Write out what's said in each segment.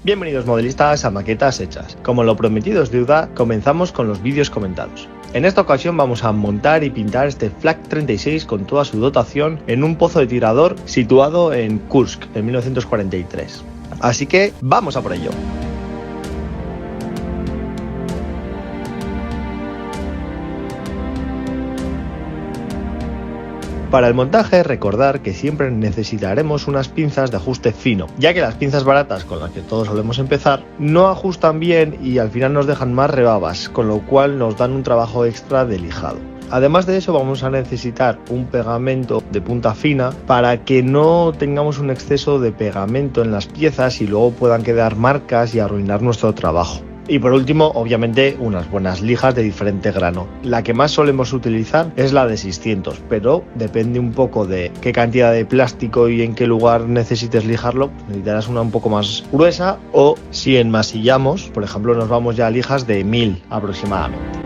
Bienvenidos modelistas a Maquetas Hechas. Como lo prometido es deuda, comenzamos con los vídeos comentados. En esta ocasión vamos a montar y pintar este Flak 36 con toda su dotación en un pozo de tirador situado en Kursk en 1943. Así que vamos a por ello. Para el montaje, recordar que siempre necesitaremos unas pinzas de ajuste fino, ya que las pinzas baratas con las que todos solemos empezar no ajustan bien y al final nos dejan más rebabas, con lo cual nos dan un trabajo extra de lijado. Además de eso, vamos a necesitar un pegamento de punta fina para que no tengamos un exceso de pegamento en las piezas y luego puedan quedar marcas y arruinar nuestro trabajo. Y por último, obviamente, unas buenas lijas de diferente grano. La que más solemos utilizar es la de 600, pero depende un poco de qué cantidad de plástico y en qué lugar necesites lijarlo. Necesitarás una un poco más gruesa, o si enmasillamos, por ejemplo, nos vamos ya a lijas de 1000 aproximadamente.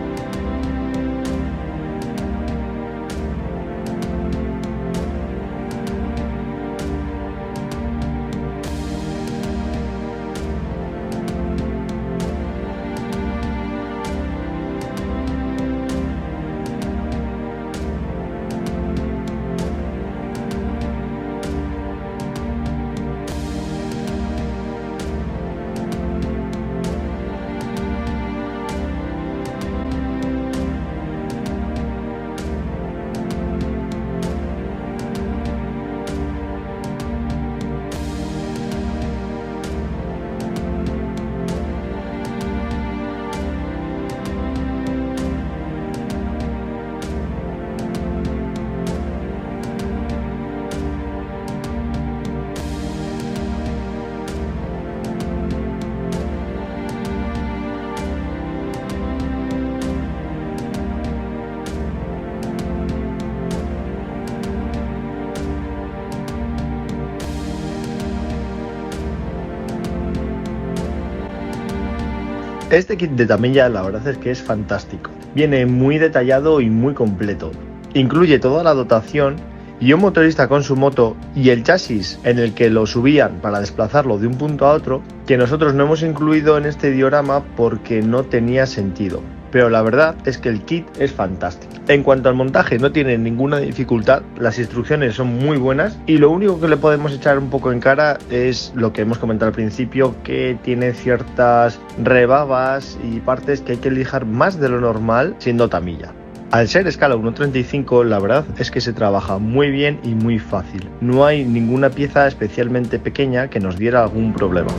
Este kit de tamilla la verdad es que es fantástico, viene muy detallado y muy completo, incluye toda la dotación y un motorista con su moto y el chasis en el que lo subían para desplazarlo de un punto a otro, que nosotros no hemos incluido en este diorama porque no tenía sentido. Pero la verdad es que el kit es fantástico. En cuanto al montaje, no tiene ninguna dificultad, las instrucciones son muy buenas y lo único que le podemos echar un poco en cara es lo que hemos comentado al principio, que tiene ciertas rebabas y partes que hay que lijar más de lo normal siendo tamilla. Al ser escala 1.35, la verdad es que se trabaja muy bien y muy fácil. No hay ninguna pieza especialmente pequeña que nos diera algún problema.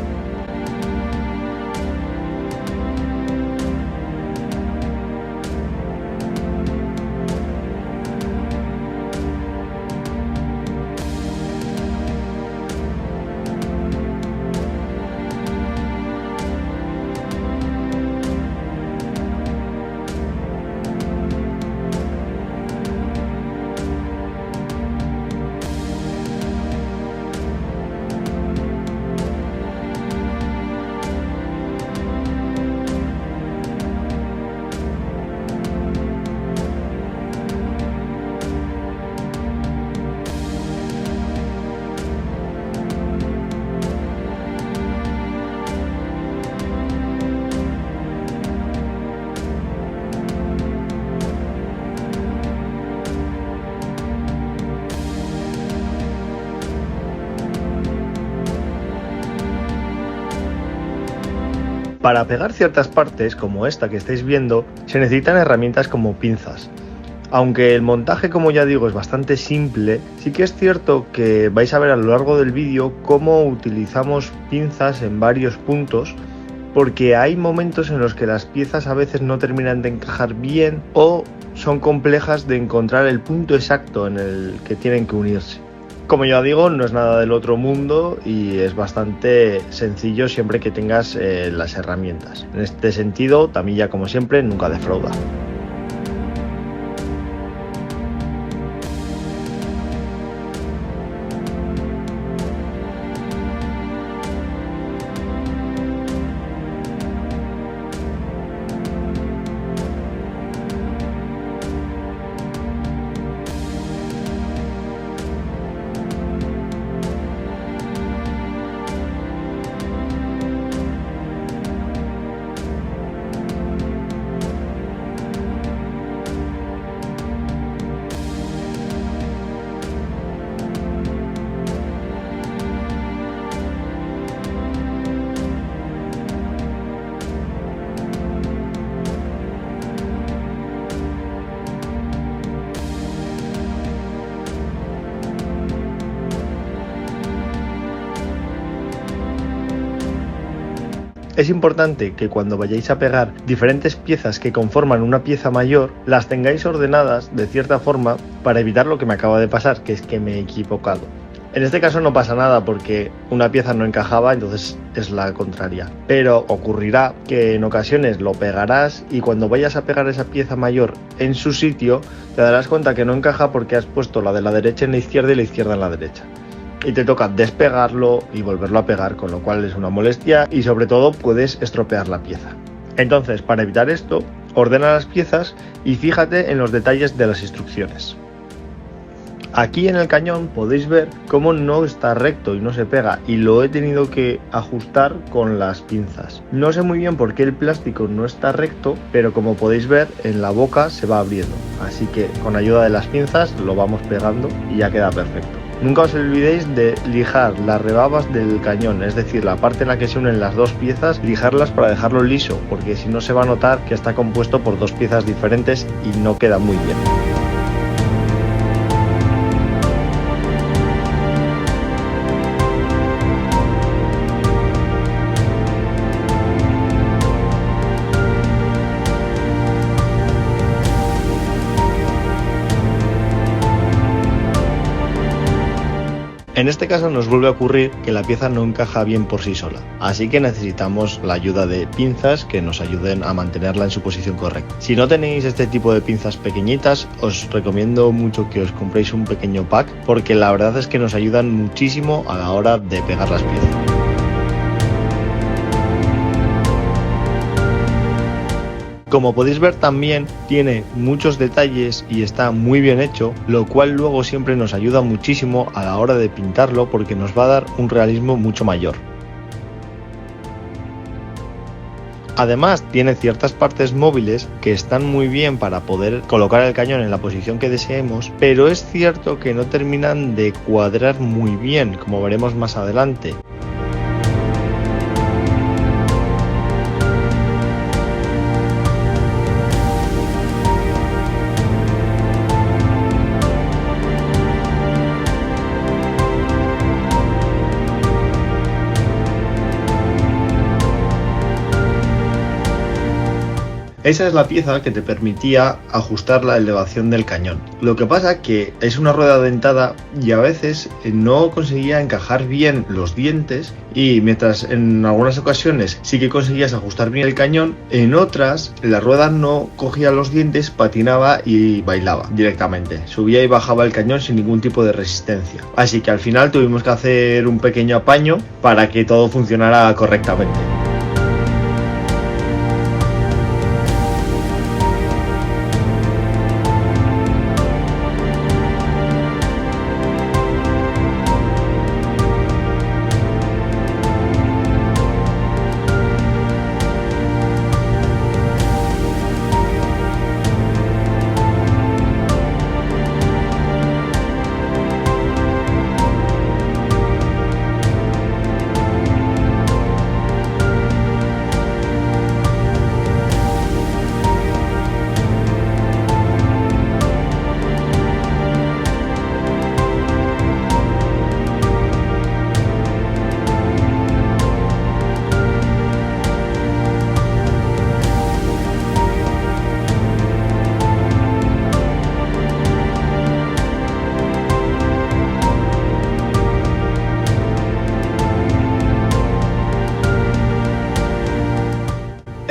Para pegar ciertas partes, como esta que estáis viendo, se necesitan herramientas como pinzas. Aunque el montaje, como ya digo, es bastante simple, sí que es cierto que vais a ver a lo largo del vídeo cómo utilizamos pinzas en varios puntos, porque hay momentos en los que las piezas a veces no terminan de encajar bien o son complejas de encontrar el punto exacto en el que tienen que unirse. Como ya digo, no es nada del otro mundo y es bastante sencillo siempre que tengas las herramientas. En este sentido, tamilla, como siempre, nunca defrauda. Es importante que cuando vayáis a pegar diferentes piezas que conforman una pieza mayor, las tengáis ordenadas de cierta forma para evitar lo que me acaba de pasar, que es que me he equivocado. En este caso no pasa nada porque una pieza no encajaba, entonces es la contraria. Pero ocurrirá que en ocasiones lo pegarás y cuando vayas a pegar esa pieza mayor en su sitio, te darás cuenta que no encaja porque has puesto la de la derecha en la izquierda y la izquierda en la derecha. Y te toca despegarlo y volverlo a pegar, con lo cual es una molestia y sobre todo puedes estropear la pieza. Entonces, para evitar esto, ordena las piezas y fíjate en los detalles de las instrucciones. Aquí en el cañón podéis ver cómo no está recto y no se pega, y lo he tenido que ajustar con las pinzas. No sé muy bien por qué el plástico no está recto, pero como podéis ver en la boca se va abriendo, así que con ayuda de las pinzas lo vamos pegando y ya queda perfecto. Nunca os olvidéis de lijar las rebabas del cañón, es decir, la parte en la que se unen las dos piezas, lijarlas para dejarlo liso, porque si no se va a notar que está compuesto por dos piezas diferentes y no queda muy bien. En este caso nos vuelve a ocurrir que la pieza no encaja bien por sí sola, así que necesitamos la ayuda de pinzas que nos ayuden a mantenerla en su posición correcta. Si no tenéis este tipo de pinzas pequeñitas, os recomiendo mucho que os compréis un pequeño pack, porque la verdad es que nos ayudan muchísimo a la hora de pegar las piezas. Como podéis ver, también tiene muchos detalles y está muy bien hecho, lo cual luego siempre nos ayuda muchísimo a la hora de pintarlo porque nos va a dar un realismo mucho mayor. Además, tiene ciertas partes móviles que están muy bien para poder colocar el cañón en la posición que deseemos, pero es cierto que no terminan de cuadrar muy bien, como veremos más adelante. Esa es la pieza que te permitía ajustar la elevación del cañón. Lo que pasa que es una rueda dentada y a veces no conseguía encajar bien los dientes, y mientras en algunas ocasiones sí que conseguías ajustar bien el cañón, en otras la rueda no cogía los dientes, patinaba y bailaba directamente. Subía y bajaba el cañón sin ningún tipo de resistencia. Así que al final tuvimos que hacer un pequeño apaño para que todo funcionara correctamente.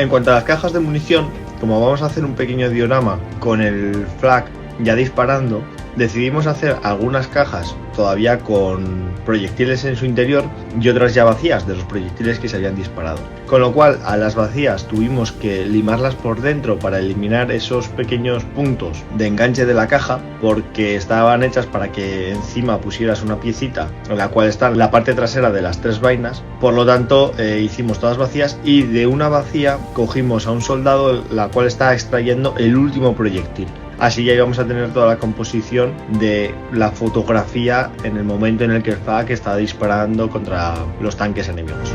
En cuanto a las cajas de munición, como vamos a hacer un pequeño diorama con el FLAC ya disparando, decidimos hacer algunas cajas todavía con proyectiles en su interior y otras ya vacías de los proyectiles que se habían disparado. Con lo cual, a las vacías tuvimos que limarlas por dentro para eliminar esos pequeños puntos de enganche de la caja, porque estaban hechas para que encima pusieras una piecita en la cual está la parte trasera de las tres vainas. Por lo tanto, hicimos todas vacías, y de una vacía cogimos a un soldado la cual está extrayendo el último proyectil. Así ya íbamos a tener toda la composición de la fotografía en el momento en el que el FAC está disparando contra los tanques enemigos.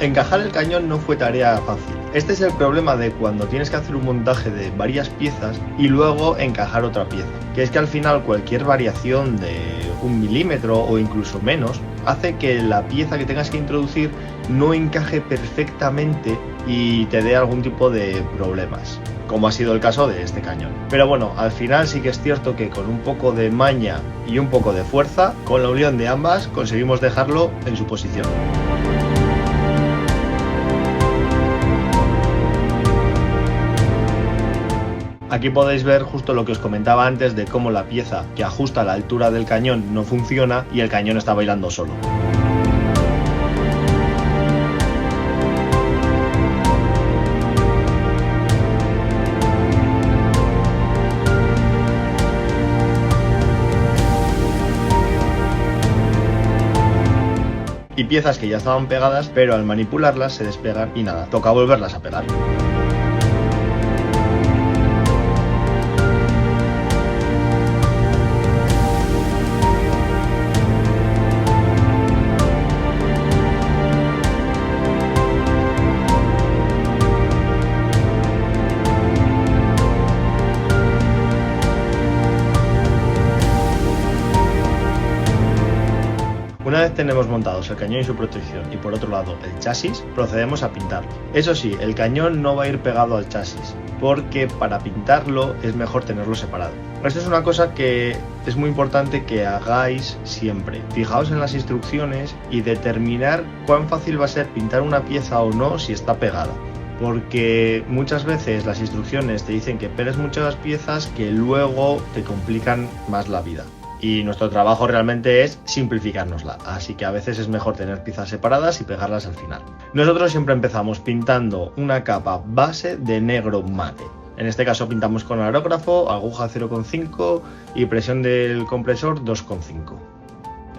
Encajar el cañón no fue tarea fácil. Este es el problema de cuando tienes que hacer un montaje de varias piezas y luego encajar otra pieza, que es que al final cualquier variación de 1 milímetro o incluso menos hace que la pieza que tengas que introducir no encaje perfectamente y te dé algún tipo de problemas, como ha sido el caso de este cañón. Pero bueno, al final sí que es cierto que con un poco de maña y un poco de fuerza, con la unión de ambas conseguimos dejarlo en su posición. Aquí podéis ver justo lo que os comentaba antes de cómo la pieza que ajusta la altura del cañón no funciona y el cañón está bailando solo. Y piezas que ya estaban pegadas, pero al manipularlas se despegan y nada, toca volverlas a pegar. Una vez tenemos montados el cañón y su protección y por otro lado el chasis, procedemos a pintarlo. Eso sí, el cañón no va a ir pegado al chasis, porque para pintarlo es mejor tenerlo separado. Esto es una cosa que es muy importante que hagáis siempre. Fijaos en las instrucciones y determinar cuán fácil va a ser pintar una pieza o no si está pegada. Porque muchas veces las instrucciones te dicen que pegues muchas piezas que luego te complican más la vida. Y nuestro trabajo realmente es simplificárnosla, así que a veces es mejor tener piezas separadas y pegarlas al final. Nosotros siempre empezamos pintando una capa base de negro mate. En este caso pintamos con aerógrafo, aguja 0,5 y presión del compresor 2,5.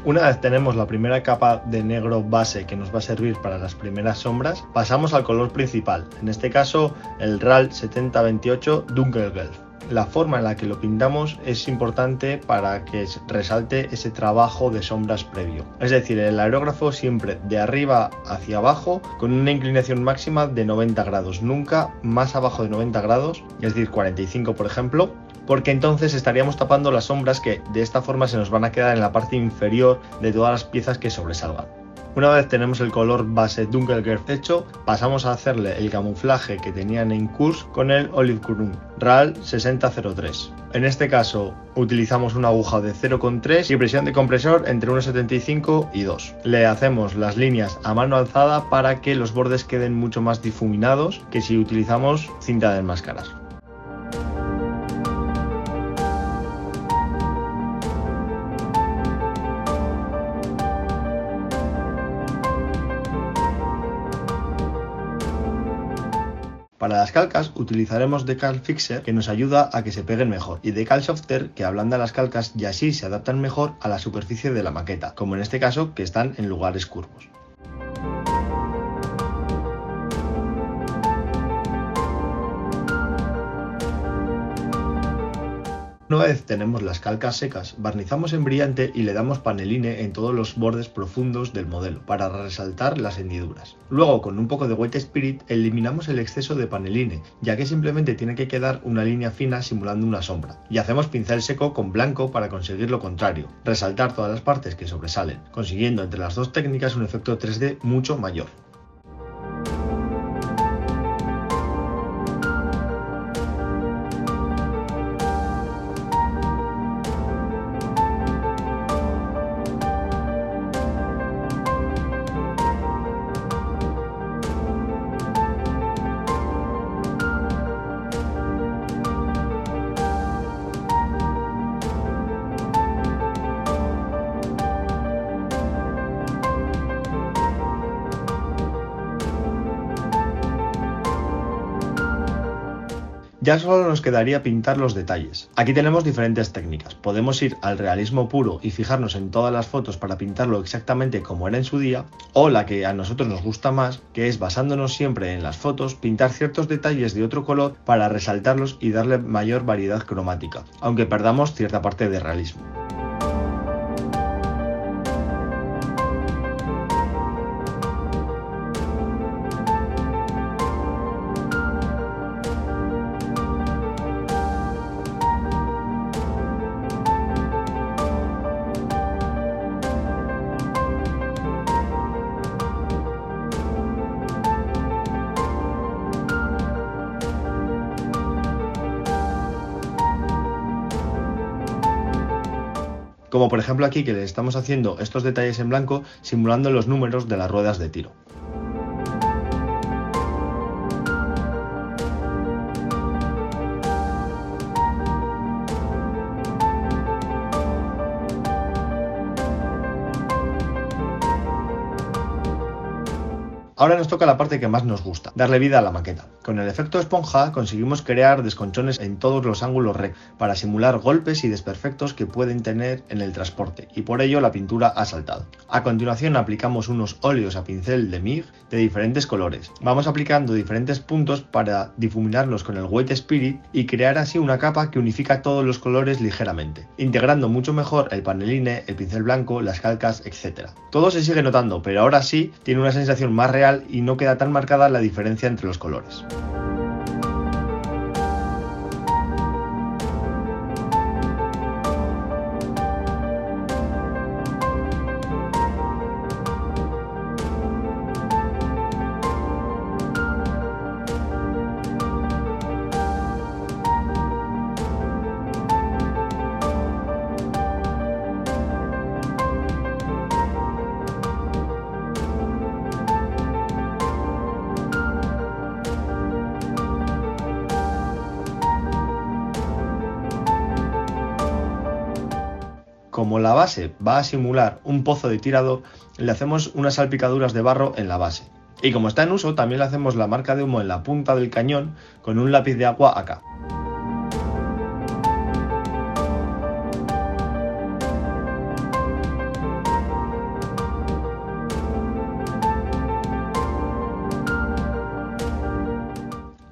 Una vez tenemos la primera capa de negro base que nos va a servir para las primeras sombras, pasamos al color principal, en este caso el RAL 7028 Dunkelgelb. La forma en la que lo pintamos es importante para que resalte ese trabajo de sombras previo. Es decir, el aerógrafo siempre de arriba hacia abajo con una inclinación máxima de 90 grados, nunca más abajo de 90 grados, es decir 45 por ejemplo, porque entonces estaríamos tapando las sombras que de esta forma se nos van a quedar en la parte inferior de todas las piezas que sobresalgan. Una vez tenemos el color base Dunkelgelb hecho, pasamos a hacerle el camuflaje que tenían en Kurs con el Olivgrün RAL 6003. En este caso utilizamos una aguja de 0,3 y presión de compresor entre 1,75 y 2. Le hacemos las líneas a mano alzada para que los bordes queden mucho más difuminados que si utilizamos cinta de enmascarar. Para las calcas utilizaremos Decal Fixer, que nos ayuda a que se peguen mejor, y Decal Softer, que ablanda las calcas y así se adaptan mejor a la superficie de la maqueta, como en este caso que están en lugares curvos. Una vez tenemos las calcas secas, barnizamos en brillante y le damos paneline en todos los bordes profundos del modelo para resaltar las hendiduras. Luego, con un poco de White Spirit, eliminamos el exceso de paneline, ya que simplemente tiene que quedar una línea fina simulando una sombra. Y hacemos pincel seco con blanco para conseguir lo contrario, resaltar todas las partes que sobresalen, consiguiendo entre las dos técnicas un efecto 3D mucho mayor. Ya solo nos quedaría pintar los detalles. Aquí tenemos diferentes técnicas. Podemos ir al realismo puro y fijarnos en todas las fotos para pintarlo exactamente como era en su día, o la que a nosotros nos gusta más, que es basándonos siempre en las fotos, pintar ciertos detalles de otro color para resaltarlos y darle mayor variedad cromática, aunque perdamos cierta parte de realismo. como por ejemplo aquí que le estamos haciendo estos detalles en blanco simulando los números de las ruedas de tiro. Ahora nos toca la parte que más nos gusta, darle vida a la maqueta. Con el efecto esponja conseguimos crear desconchones en todos los ángulos rectos para simular golpes y desperfectos que pueden tener en el transporte, y por ello la pintura ha saltado. A continuación aplicamos unos óleos a pincel de MIG de diferentes colores. Vamos aplicando diferentes puntos para difuminarlos con el White Spirit y crear así una capa que unifica todos los colores ligeramente, integrando mucho mejor el paneline, el pincel blanco, las calcas, etc. Todo se sigue notando, pero ahora sí tiene una sensación más real y no queda tan marcada la diferencia entre los colores. Como la base va a simular un pozo de tirado, le hacemos unas salpicaduras de barro en la base. Y como está en uso, también le hacemos la marca de humo en la punta del cañón con un lápiz de agua acá.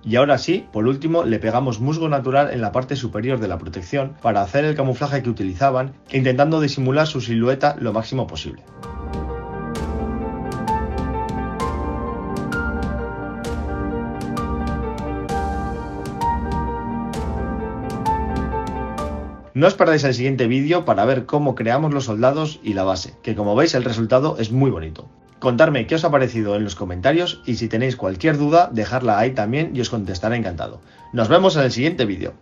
Y ahora sí, por último, le pegamos musgo natural en la parte superior de la protección para hacer el camuflaje que utilizaban, intentando disimular su silueta lo máximo posible. No os perdáis el siguiente vídeo para ver cómo creamos los soldados y la base, que como veis el resultado es muy bonito. Contadme qué os ha parecido en los comentarios y si tenéis cualquier duda, dejadla ahí también y os contestaré encantado. Nos vemos en el siguiente vídeo.